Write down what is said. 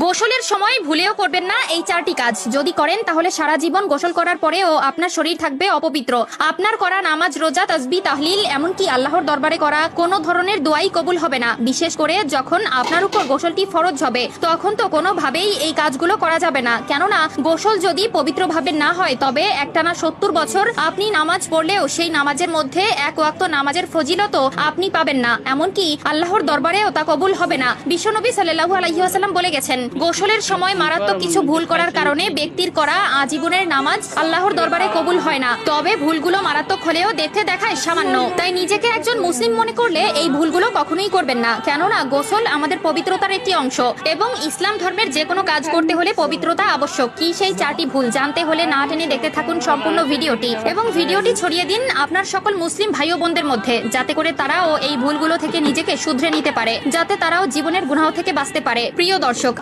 গোসলের সময় ভুলেও করবেন না এই 4টি কাজ। যদি করেন তাহলে সারা জীবন গোসল করার পরেও আপনার শরীর থাকবে অপবিত্র। আপনার করা নামাজ, রোজা, তাসবিহ, তাহলিল, এমনকি আল্লাহর দরবারে করা কোনো ধরনের দোয়াই কবুল হবে না। বিশেষ করে যখন আপনার উপর গোসলটি ফরজ হবে, তখন তো কোনোভাবেই এই কাজগুলো করা যাবে না। কেননা গোসল যদি পবিত্রভাবে না হয়, তবে একটানা 70 বছর আপনি নামাজ পড়লেও সেই নামাজের মধ্যে এক ওয়াক্ত নামাজের ফজিলত আপনি পাবেন না, এমনকি আল্লাহর দরবারেও তা কবুল হবে না। বিশ্বনবী সাল্লাল্লাহু আলাইহি ওয়াসাল্লাম বলে গেছেন, গোসলের সময় মারাত্মক কিছু ভুল করার কারণে ব্যক্তির করা আজীবনের নামাজ আল্লাহর দরবারে কবুল হয় না। তবে ভুলগুলো মারাত্মক হলেও দেখতে দেখায় সামান্য, তাই নিজেকে একজন মুসলিম মনে করলে এই ভুলগুলো কখনোই করবেন না। কেননা গোসল আমাদের পবিত্রতার একটি অংশ এবং ইসলাম ধর্মের যে কোনো কাজ করতে হলে পবিত্রতা আবশ্যক। কি সেই 4টি ভুল জানতে হলে না টেনে দেখতে থাকুন সম্পূর্ণ ভিডিওটি এবং ভিডিওটি ছড়িয়ে দিন আপনার সকল মুসলিম ভাই ও বোনদের মধ্যে, যাতে করে তারাও এই ভুলগুলো থেকে নিজেকে শুধরে নিতে পারে, যাতে তারাও জীবনের গুনাহ থেকে বাঁচতে পারে। প্রিয় দর্শক,